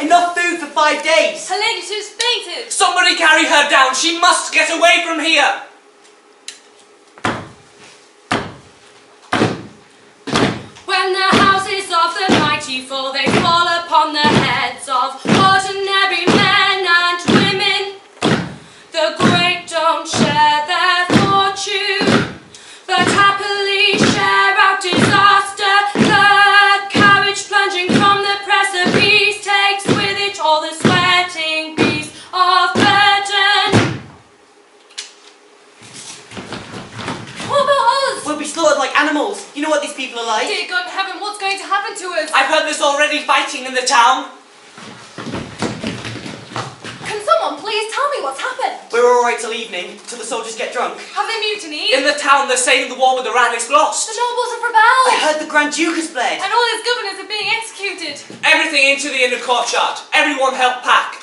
Enough food for 5 days. Her ladyship's fainted. Somebody carry her down. She must get away from here. When the houses of the mighty fall, they fall upon the heads of ordinary men and women. The great don't share their fortune, but happily share out disaster. The carriage plunging from the precipice takes with it all the sweating beasts of burden. What about us? We'll be slaughtered like animals. You know what these people are like? Dear God in heaven, what's going to happen to us? I've heard there's already fighting in the town. Can someone please tell me what's happened? We're alright till evening, till the soldiers get drunk. Have they mutinied? In the town, they're saying the war with Iran is lost. The nobles have rebelled! I heard the Grand Duke has fled. And all his governors are being executed. Everything into the inner courtyard. Everyone help pack.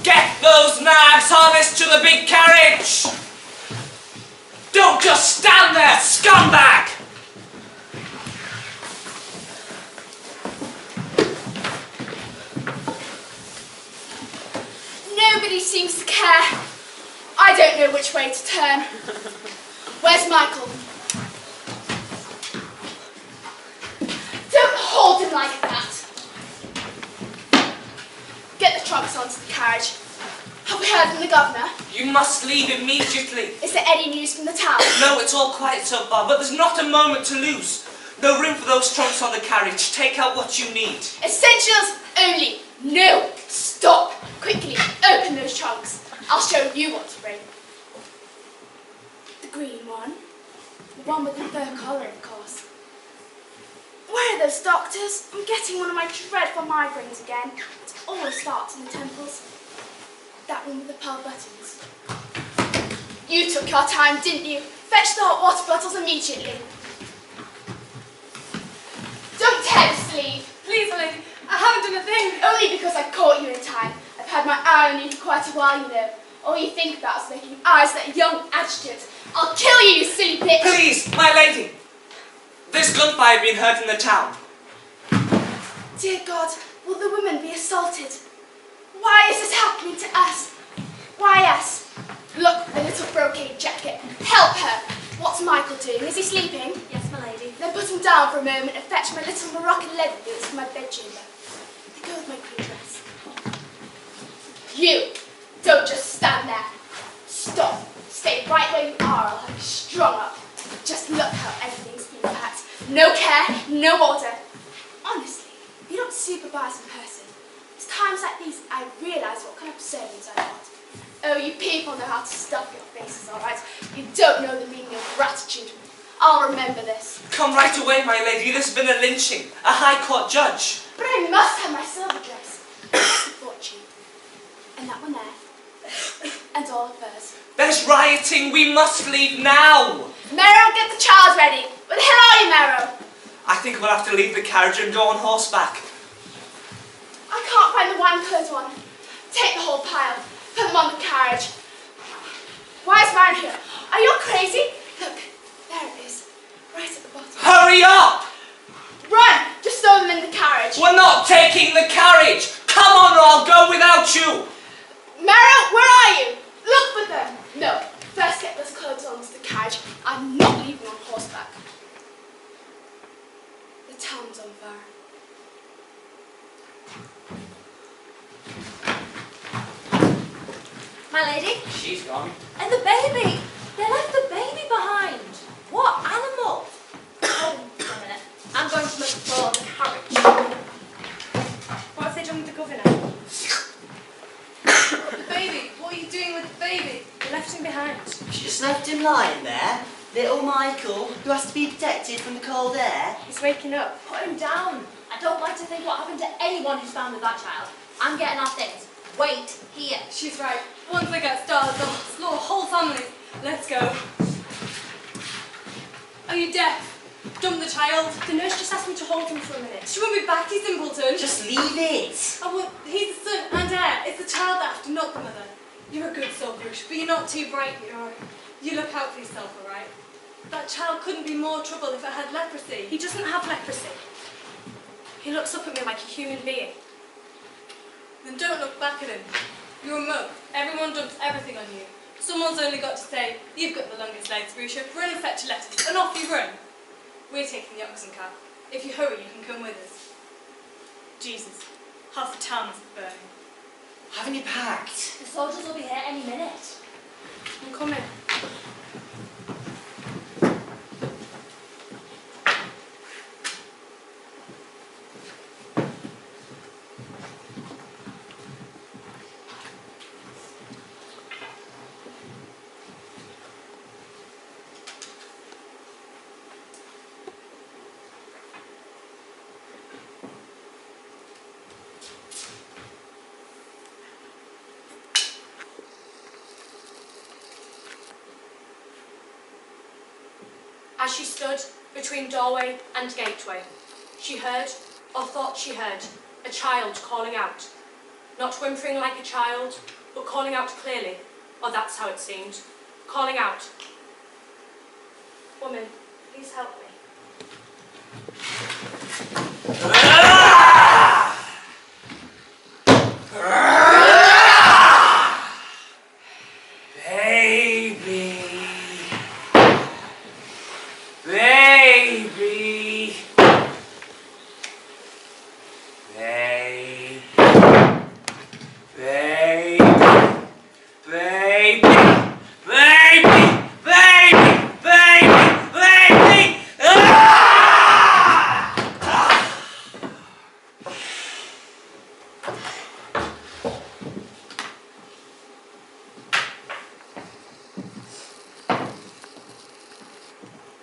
Get those nags harnessed to the big carriage. Don't just stand there, scumbag! Nobody seems to care. I don't know which way to turn. Where's Michael? Don't hold him like that. Get the trunks onto the carriage. Have we heard from the governor? You must leave immediately. Is there any news from the town? No, it's all quiet so far, but there's not a moment to lose. No room for those trunks on the carriage. Take out what you need. Essentials only. No, stop. Quickly, open those trunks. I'll show you what to bring. The green one. The one with the fur collar, of course. Where are those doctors? I'm getting one of my dreadful migraines again. It always starts in the temples. That one with the pearl buttons. You took your time, didn't you? Fetch the hot water bottles immediately. Don't tear the sleeve. Please, my lady, I haven't done a thing. Only because I caught you in time. I've had my eye on you for quite a while, you know. All you think about is making eyes at that young adjutant. I'll kill you, you silly bitch! Please, my lady. There's gunfire being heard in the town. Dear God, will the women be assaulted? Why is this happening to us? Why us? Look, the little brocade jacket. Help her! What's Michael doing? Is he sleeping? Yes, my lady. Then put him down for a moment and fetch my little Moroccan leather boots from my bedchamber. They go with my green dress. You! Don't just stand there. Stop. Stay right where you are. I'll have you strung up. Just look how everything's been packed. No care, no order. Honestly, you don't supervise in person. It's times like these I realise what kind of servants I want. Oh, you people know how to stuff your faces, all right? You don't know the meaning of gratitude. I'll remember this. Come right away, my lady. There's been a lynching. A high court judge. But I must have my silver dress. Fortune. And that one there. And all of hers. There's rioting. We must leave now. Merrow, get the child ready. Where the hell are you, Merrow? I think we'll have to leave the carriage and go on horseback. I can't find the wine-coloured one. Take the whole pile. Put them on the carriage. Why is mine here? Are you crazy? Look, there it is. Right at the bottom. Hurry up! Run! Just throw them in the carriage. We're not taking the carriage. Come on or I'll go without you. Merrow, where are you? Look for them. No, first get those clothes onto the carriage. I'm not leaving on horseback. The town's on fire. My lady? She's gone. And the baby! They left the baby behind! What animal? Hold on a minute. I'm going to look for the carriage. What have they done with the governor? The baby! What are you doing with the baby? They left him behind. She just left him lying there. Little Michael, who has to be protected from the cold air. He's waking up. Put him down. I don't like to think what happened to anyone who's found with that child. I'm getting our things. Wait here. She's right. Once they get started, they'll slaughter whole families. Let's go. Are you deaf? Dump the child. The nurse just asked me to hold him for a minute. She won't be back, you simpleton. Just leave it. Oh, well, he's the son and heir. It's the child after, not the mother. You're a good soul, Bruce, but you're not too bright. You look out for yourself, all right? That child couldn't be more trouble if it had leprosy. He doesn't have leprosy. He looks up at me like a human being. Then don't look back at him. You're a mug. Everyone dumps everything on you. Someone's only got to say, you've got the longest legs, Brucia. Run and fetch a lettuce, and off you run. We're taking the oxen cart. If you hurry, you can come with us. Jesus, half the town is burning. Haven't you packed? The soldiers will be here any minute. I'm coming. As she stood between doorway and gateway, she heard, or thought she heard, a child calling out. Not whimpering like a child, but calling out clearly, or that's how it seemed. Calling out, "Woman, please help me."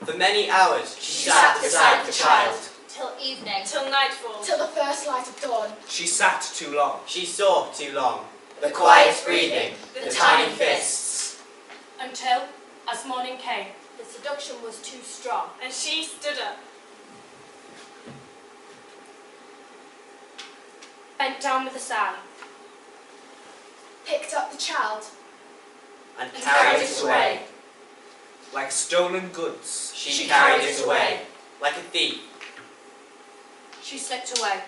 For many hours she sat beside the child. Till evening. Till nightfall. Till the first light of dawn. She sat too long. She saw too long. The quiet breathing, the tiny fists. Until, as morning came, The seduction was too strong. and she stood up. Bent down with a sigh. Picked up the child. And And carried it away. Like stolen goods. She carried it away. Like a thief. She slipped away.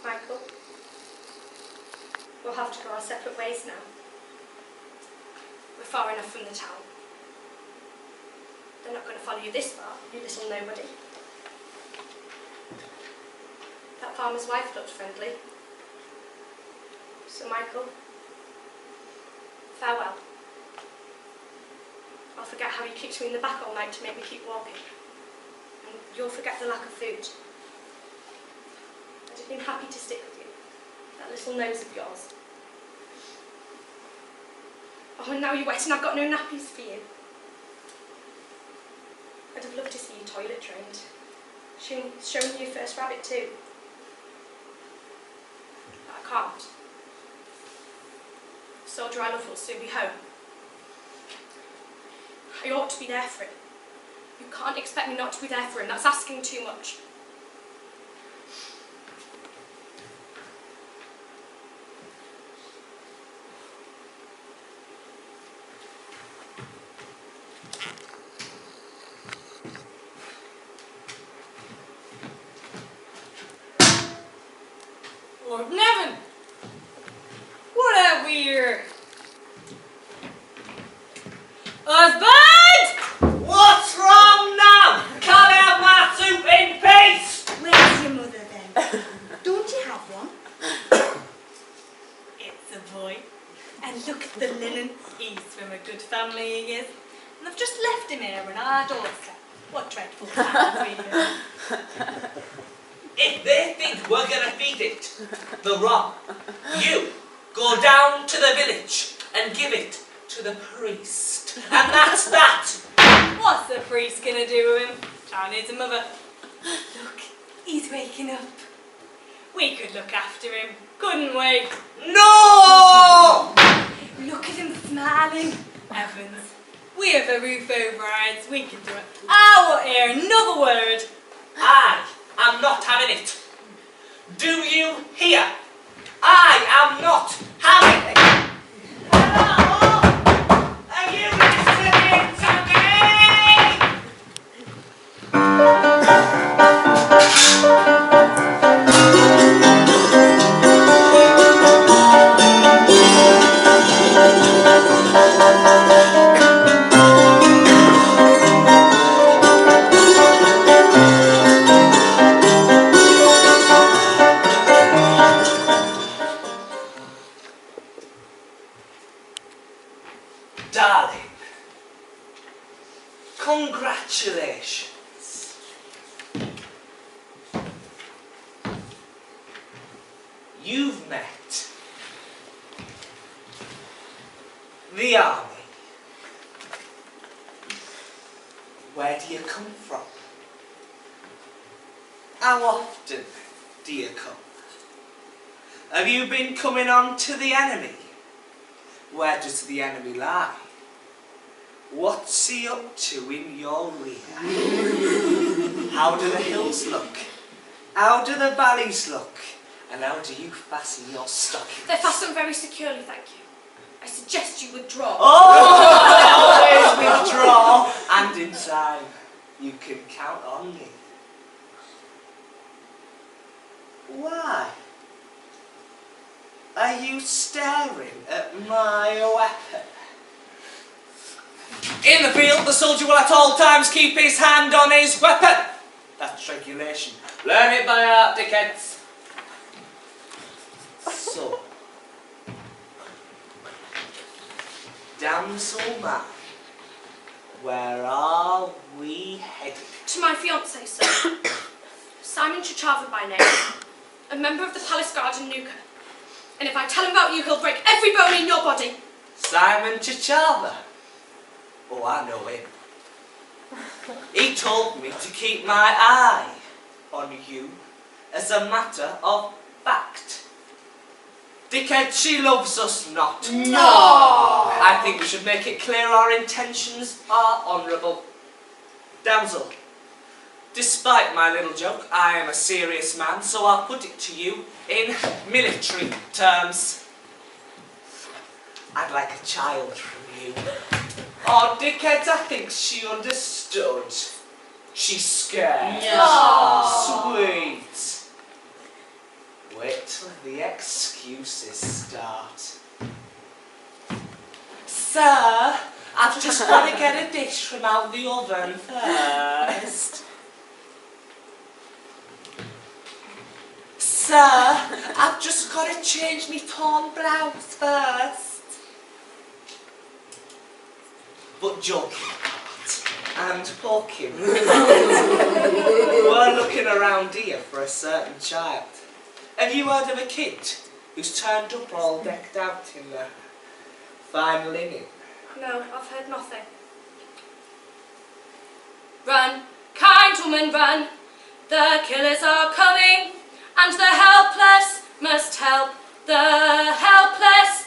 Michael, we'll have to go our separate ways now. We're far enough from the town. They're not going to follow you this far, you little nobody. That farmer's wife looked friendly. So, Michael, farewell. I'll forget how you kicked me in the back all night to make me keep walking. And you'll forget the lack of food. I'd have been happy to stick with you. That little nose of yours. Oh, and now you're wet and I've got no nappies for you. I'd have loved to see you toilet trained. Showing you your first rabbit too. But I can't. The soldier I love will soon be home. I ought to be there for him. You can't expect me not to be there for him. That's asking too much. Lord Nevin! What a weird... Husband! What's wrong now? Can't I have my soup in peace? Where's your mother then? Don't you have one? It's a boy. And look at the linen. He's from a good family, he is. And I've just left him here on our doorstep. What dreadful times we live. If they think we're gonna feed it, they're wrong. You go down to the village and give it to the priest. And that's that. What's the priest gonna do with him? Town needs a mother. Look, he's waking up. We could look after him, couldn't we? No! Look at him smiling. Evans, we have a roof over our heads, we can do it. I won't hear another word. I am not having it. Do you hear? I am not having it. Hello? Are you listening to me? Darling, congratulations. You've met the army. Where do you come from? How often do you come? Have you been coming on to the enemy? Where does the enemy lie? What's he up to in your rear? How do the hills look? How do the valleys look? And how do you fasten your stockings? They're fastened very securely, thank you. I suggest you withdraw. Oh! Always withdraw. And in time, you can count on me. Why? Are you staring at my weapon? In the field, the soldier will at all times keep his hand on his weapon. That's regulation. Learn it by heart, dickheads. So, damsel man, where are we headed? To my fiancé, sir. Simon Chichava by name. A member of the Palace Guard in Nuka. And if I tell him about you, he'll break every bone in your body. Simon Chichava? Oh, I know him. He told me to keep my eye on you as a matter of fact. Dickhead, she loves us not. No! I think we should make it clear our intentions are honourable. Damsel, despite my little joke, I am a serious man, so I'll put it to you in military terms. I'd like a child from you. Oh, dickheads, I think she understood. She's scared. No. Sweet. Wait till the excuses start. Sir, I've just got to get a dish from out the oven first. Sir, I've just got to change my torn blouse first. But joking apart, and poking we're looking around here for a certain child. Have you heard of a kid who's turned up all decked out in their fine linen? No, I've heard nothing. Run, kind woman, run. The killers are coming, and the helpless must help the helpless.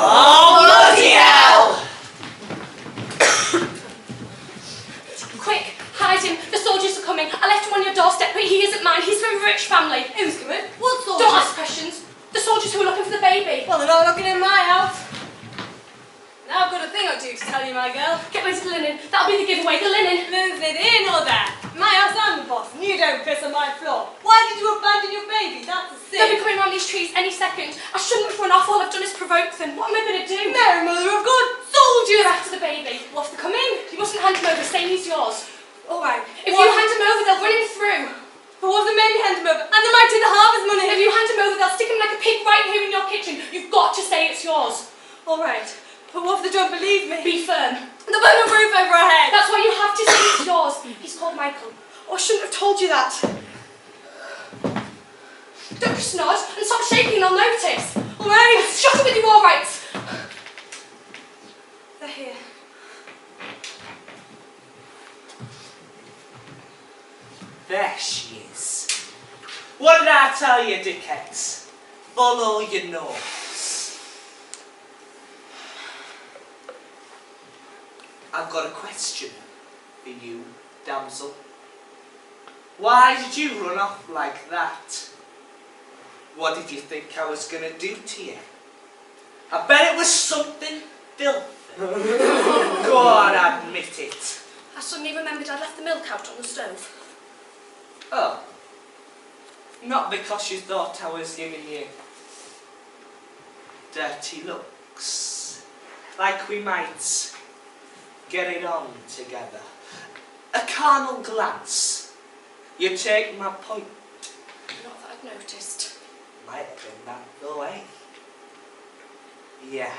Oh, bloody hell! Quick, hide him. The soldiers are coming. I left him on your doorstep, but he isn't mine. He's from a rich family. Who's coming? What soldiers? Don't ask questions. The soldiers who are looking for the baby. Well, they're not looking in my house. Now I've got a thing or two to tell you, my girl. Get rid of the linen. That'll be the giveaway. The linen. Move it in or there. My house, I'm the boss, and you don't piss on my floor. Why did you abandon your baby? That's a They'll be sin. coming around these trees any second. I shouldn't have run off. All I've done is provoke them. What am I going to do? Mary, mother of God, You're soldiers! after the baby. Well, if they come in. You mustn't hand him over. Say he's yours. All right. If you hand him over, they'll run him through. But what if they made me hand him over? And they might take the harvest money. If you hand him over, they'll stick him like a pig right here in your kitchen. You've got to say it's yours. All right. But what if they don't believe me? Be firm. They'll burn a roof over our heads. That's why you have to say it's yours. He's called Michael. Oh, I shouldn't have told you that. Don't just nod and stop shaking. They'll notice. All right. Shut up with your war rights. They're here. There she is. What did I tell you, dickheads? Follow your nose. I've got a question for you, damsel. Why did you run off like that? What did you think I was going to do to you? I bet it was something filthy. Go on, admit it. I suddenly remembered I'd left the milk out on the stove. Oh. Not because you thought I was giving you dirty looks. Like we might get it on together. A carnal glance. You take my point. Not that I've noticed. Might have been that though, eh? Yeah,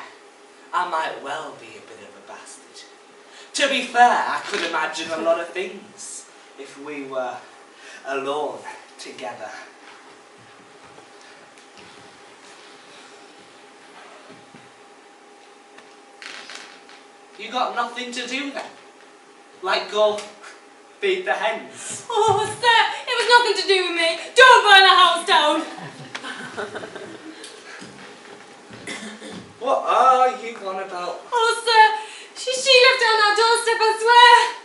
I might well be a bit of a bastard. To be fair, I could imagine a lot of things if we were alone together. You got nothing to do then? Like go feed the hens? Oh, sir, it was nothing to do with me. Don't burn the house down. What are you on about? Oh, sir, she left on our doorstep, I swear.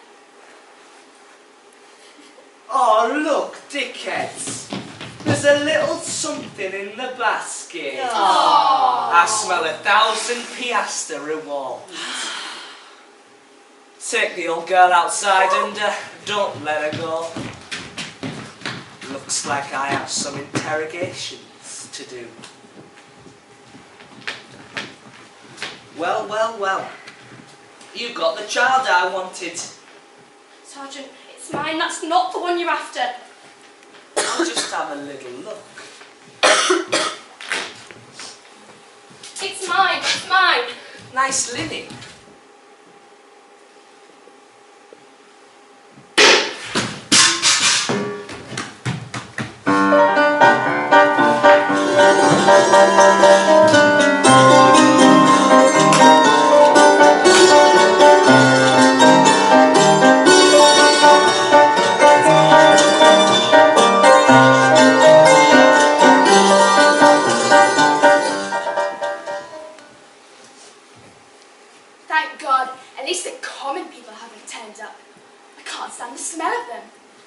Oh, look, dickheads. There's a little something in the basket. Aww. I smell 1,000 piastre reward. Take the old girl outside and don't let her go. Looks like I have some interrogations to do. Well, well, well. You got the child I wanted. Sergeant, it's mine. That's not the one you're after. I'll just have a little look. It's mine. It's mine. Nice linen. Thank God, at least the common people haven't turned up. I can't stand the smell of them.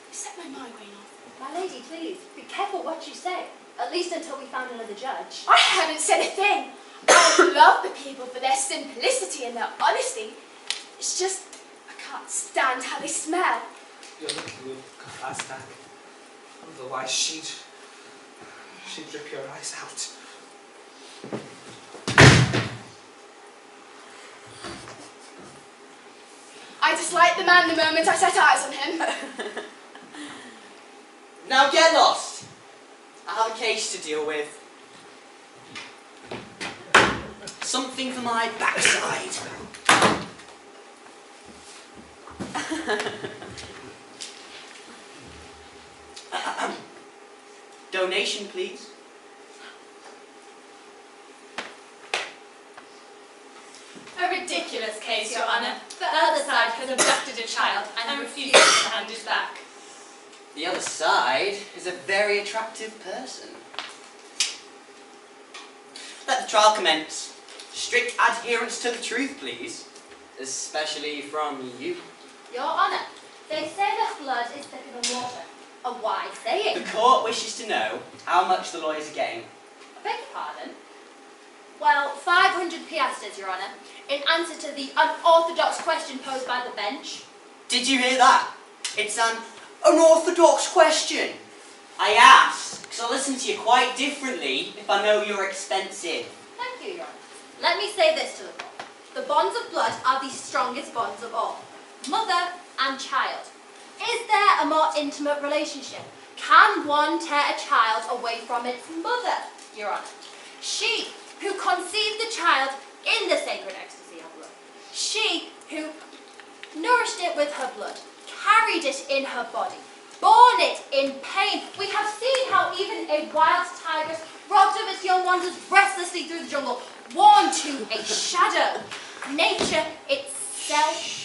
They set my migraine off. My lady, please, be careful what you say. At least until we found another judge. I haven't said a thing. I love the people for their simplicity and their honesty. It's just, I can't stand how they smell. You're lucky we've got that stack. Otherwise she'd rip your eyes out. I disliked the man the moment I set eyes on him. Now get lost. I have a case to deal with. Something for my backside. Donation, please. A ridiculous case, Your Honour. The other side has abducted a child and refuses to hand it back. The other side is a very attractive person. Let the trial commence. Strict adherence to the truth, please. Especially from you. Your Honour, they say that blood is thicker than water. A wise saying. The court wishes to know how much the lawyers are getting. I beg your pardon? Well, 500 piastres, Your Honour, in answer to the unorthodox question posed by the bench. Did you hear that? It's an unorthodox question. I ask, because I listen to you quite differently if I know you're expensive. Thank you, Your Honour. Let me say this to the court. The bonds of blood are the strongest bonds of all. Mother and child. Is there a more intimate relationship? Can one tear a child away from its mother, Your Honour? She who conceived the child in the sacred ecstasy of love. She who nourished it with her blood, carried it in her body, borne it in pain. We have seen how even a wild tigress, robbed of its young wanders restlessly through the jungle, worn to a shadow. Nature itself.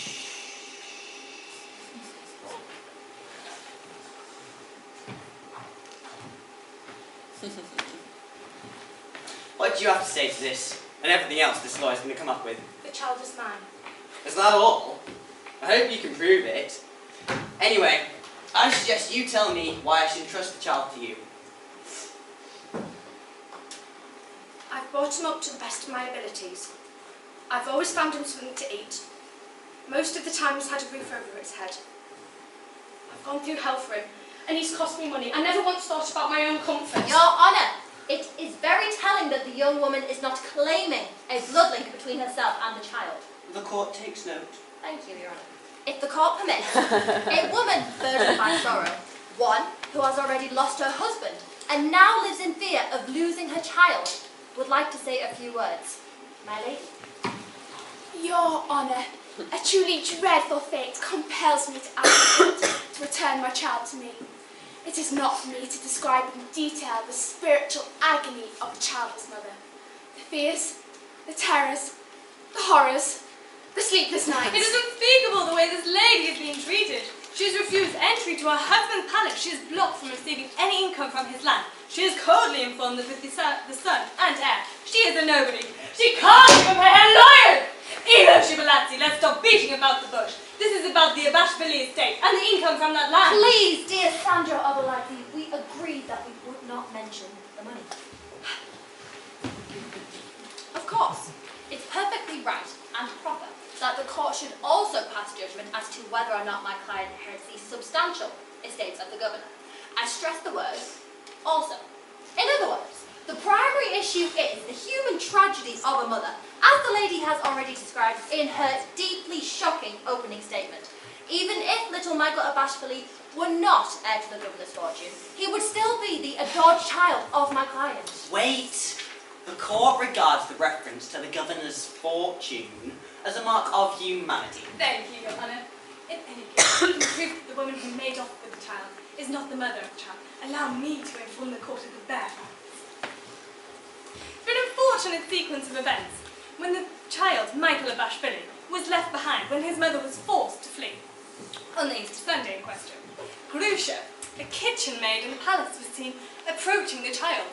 What do you have to say to this, and everything else this lawyer's going to come up with? The child is mine. Is that all? I hope you can prove it. Anyway, I suggest you tell me why I should entrust the child to you. I've brought him up to the best of my abilities. I've always found him something to eat. Most of the time he's had a roof over his head. I've gone through hell for him, and he's cost me money. I never once thought about my own comfort. Your Honour, it is very telling that the young woman is not claiming a blood link between herself and the child. The court takes note. Thank you, Your Honour. If the court permits, a woman burdened by sorrow, one who has already lost her husband and now lives in fear of losing her child, would like to say a few words. My lady? Your Honour, a truly dreadful fate compels me to ask the court to return my child to me. It is not for me to describe in detail the spiritual agony of a childless mother. The fears, the terrors, the horrors, the sleepless nights. It is unspeakable the way this lady is being treated. She has refused entry to her husband's palace. She is blocked from receiving any income from his land. She is coldly informed that with the son and heir, she is a nobody. She can't even pay her lawyer! Elo Shibalazzi, let's stop beating about the bush. This is about the Abashvili estate and the income from that land. Please, dear Sandra Obolaki, we agreed that we would not mention the money. Of course, it's perfectly right and proper that the court should also pass judgment as to whether or not my client inherits the substantial estates of the governor. I stress the word also. In other words, the primary issue is the human tragedy of a mother, as the lady has already described in her deeply shocking opening statement. Even if little Michael Abashvili were not heir to the governor's fortune, he would still be the adored child of my client. Wait! The court regards the reference to the governor's fortune as a mark of humanity. Thank you, Your Honour. In any case, the proof that the woman who made off with the child is not the mother of the child. Allow me to inform the court of the bare facts. For an unfortunate sequence of events, when the child, Michael Abashvili, was left behind when his mother was forced to flee. On the Easter Sunday in question, Grusha, a kitchen maid in the palace, was seen approaching the child.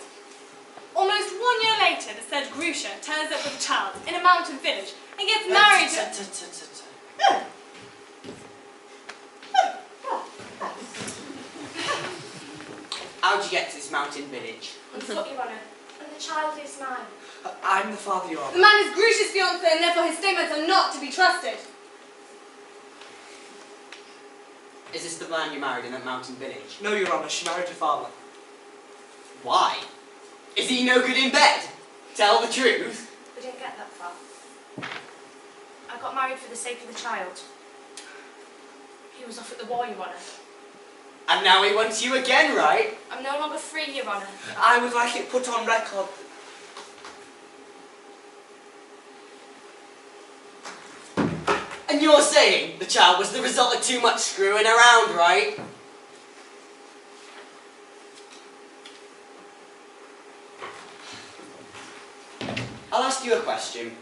Almost 1 year later, the said Grusha turns up with the child in a mountain village and gets married to... How'd you get to this mountain village? On foot, Your Honour, and the child is mine. I'm the father, Your The Honour. man is Grusha's fiancé and therefore his statements are not to be trusted. Is this the man you married in that mountain village? No, Your Honour, she married her father. Why? Is he no good in bed? Tell the truth. We didn't get that far. I got married for the sake of the child. He was off at the war, Your Honour. And now he wants you again, right? I'm no longer free, Your Honour. I would like it put on record. And you're saying the child was the result of too much screwing around, right? I'll ask you a question.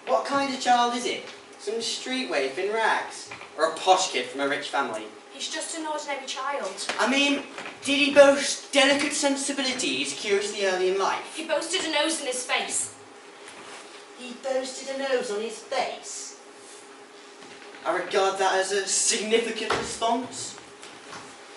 What kind of child is it? Some street waif in rags? Or a posh kid from a rich family? He's just an ordinary child. I mean, did he boast delicate sensibilities curiously early in life? He boasted a nose in his face. He boasted a nose on his face? I regard that as a significant response.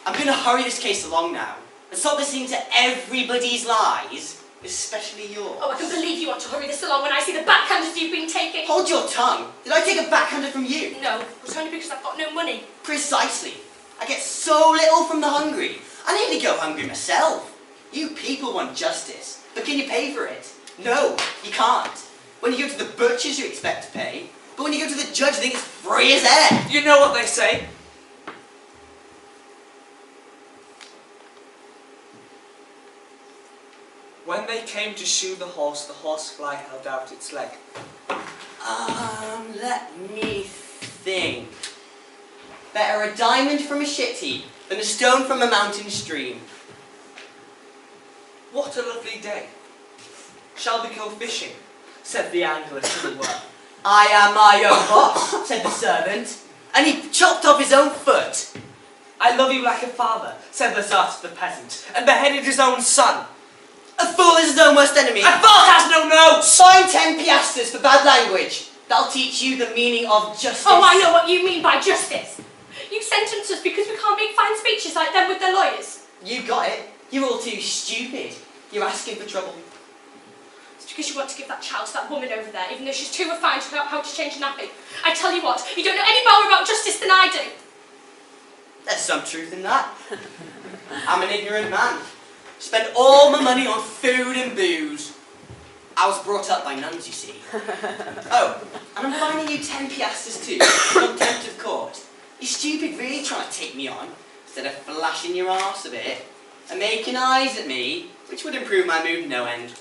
I'm going to hurry this case along now and stop listening to everybody's lies, especially yours. Oh, I can believe you want to hurry this along when I see the backhanders you've been taking. Hold your tongue. Did I take a backhander from you? No, it was only because I've got no money. Precisely. I get so little from the hungry. I nearly go hungry myself. You people want justice, but can you pay for it? No, you can't. When you go to the butchers, you expect to pay. But when you go to the judge, you think it's free as air. You know what they say? When they came to shoe the horsefly held out its leg. Let me think. Better a diamond from a shit heap than a stone from a mountain stream. What a lovely day. Shall we go fishing? Said the angler to the worm. I am my own boss, said the servant, and he chopped off his own foot. I love you like a father, said the Tsar to the peasant, and beheaded his own son. A fool is his own worst enemy. A fool has no notes! Fine 10 piastres for bad language. That'll teach you the meaning of justice. Oh, I know what you mean by justice. You sentence us because we can't make fine speeches like them with their lawyers. You got it. You're all too stupid. You're asking for trouble. It's because you want to give that child to that woman over there, even though she's too refined to know how to change a nappy. I tell you what, you don't know any more about justice than I do. There's some truth in that. I'm an ignorant man. Spend all my money on food and booze. I was brought up by nuns, you see. Oh, and I'm fining you 10 piastres too, for contempt of court. You stupid really trying to take me on, instead of flashing your arse a bit, and making eyes at me, which would improve my mood no end.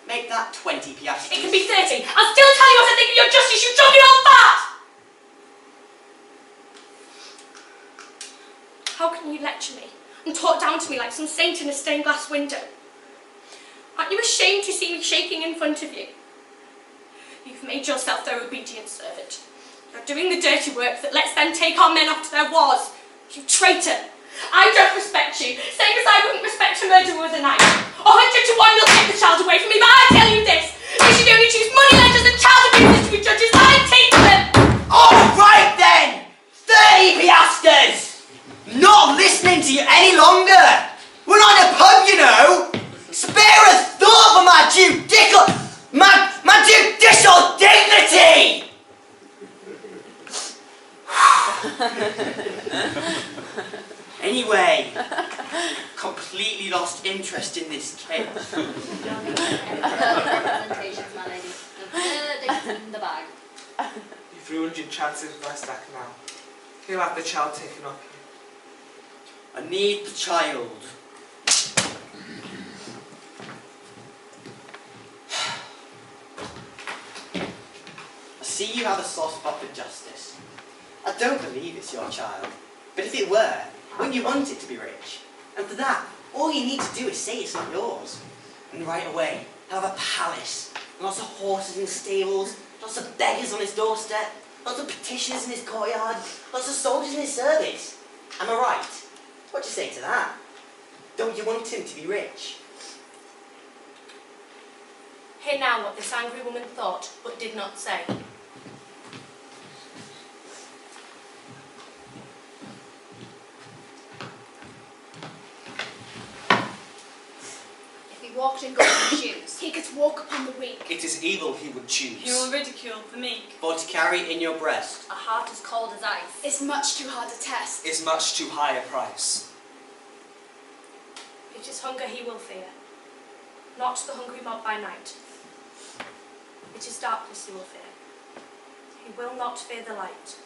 Make that 20 piastres. It can be 30. I'll still tell you what I think of your justice, you drunken old fat! How can you lecture me and talk down to me like some saint in a stained glass window? Aren't you ashamed to see me shaking in front of you? You've made yourself their obedient servant. You're doing the dirty work that lets them take our men off to their wars. You traitor! I don't respect you, same as I wouldn't respect a murderer with a knife. 100 to 1 you'll take the child away from me, but I tell you this, you should only choose money lenders and child abusers to be judges. I take them! All right then! 30 piastres! Not listening to you any longer! We're not in a pub, you know! Spare a thought for my judicial dignity! Anyway, completely lost interest in this case. Presentations, my lady. The verdict's in the bag. You've ruined your chances by stacking now. You'll have the child taken up. I need the child. I see you have a soft spot for justice. I don't believe it's your child. But if it were, wouldn't you want it to be rich? And for that, all you need to do is say it's not yours. And right away, he'll have a palace, lots of horses in the stables, lots of beggars on his doorstep, lots of petitioners in his courtyard, lots of soldiers in his service. Am I right? What do you say to that? Don't you want him to be rich? Hear now what this angry woman thought, but did not say. If he walked in golden shoes, He could walk upon the weak. It is evil he would He will choose. ridicule the meek. For to carry in your breast. a heart as cold as ice. It's much too hard to test. Is much too high a price. It is hunger he will fear, not the hungry mob by night. It is darkness he will fear. He will not fear the light.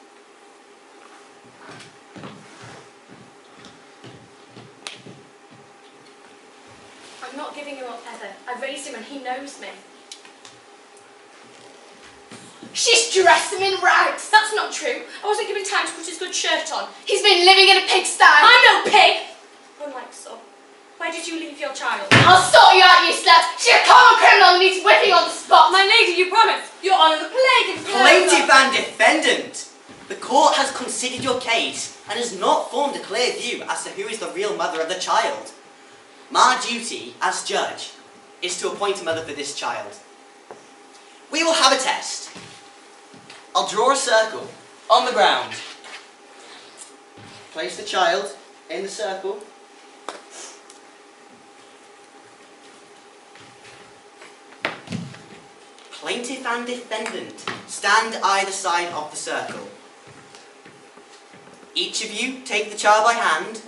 I'm not giving him up ever. I raised him and he knows me. She's dressed him in rags. That's not true. I wasn't given time to put his good shirt on. He's been living in a pigsty. I'm no pig! Unlike some. Where did you leave your child? I'll sort you out, you slut. She's a common criminal and needs whipping on the spot. My lady, you promised. Your honour, the plague of Plaintiff and defendant! The court has considered your case and has not formed a clear view as to who is the real mother of the child. My duty, as judge, is to appoint a mother for this child. We will have a test. I'll draw a circle on the ground. Place the child in the circle. Plaintiff and defendant stand either side of the circle. Each of you take the child by hand.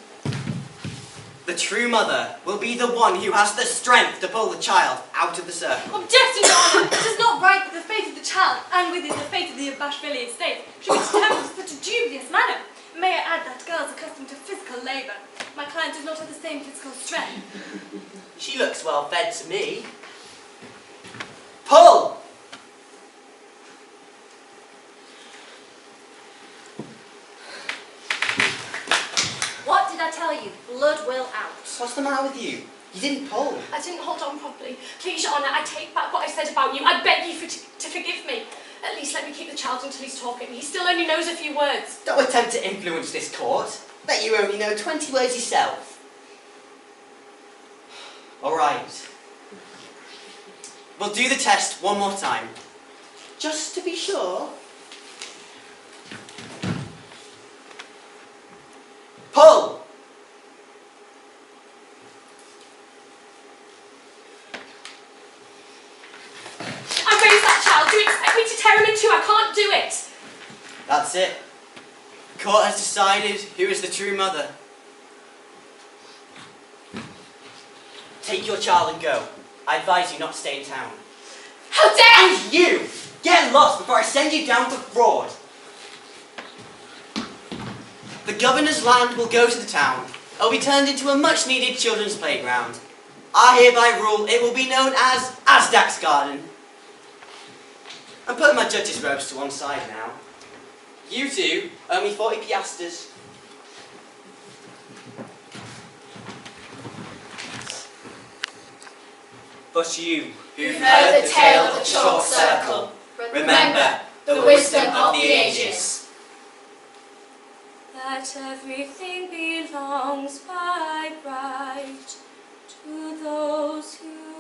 The true mother will be the one who has the strength to pull the child out of the circle. Objection, Your Honour! It is not right that the fate of the child, and with it the fate of the Abashvili estate, should be determined in such a dubious manner. May I add that girls accustomed to physical labour. My client does not have the same physical strength. She looks well fed to me. Pull! What did I tell you? Blood will out. What's the matter with you? You didn't pull. I didn't hold on properly. Please, Your Honour, I take back what I said about you. I beg you to forgive me. At least let me keep the child until he's talking. He still only knows a few words. Don't attempt to influence this court. Bet you only know 20 words yourself. All right. We'll do the test one more time. Just to be sure. Pull! I raised that child. Do you expect me to tear him in two? I can't do it. That's it. The court has decided who is the true mother. Take your child and go. I advise you not to stay in town. How dare you! And you! Get lost before I send you down for fraud. The governor's land will go to the town. It will be turned into a much-needed children's playground. I hereby rule it will be known as Asdak's Garden. I'm putting my judge's robes to one side now. You two owe me 40 piastres. But you, Who've heard the tale of the chalk circle, remember the wisdom of the ages. That everything belongs by right to those who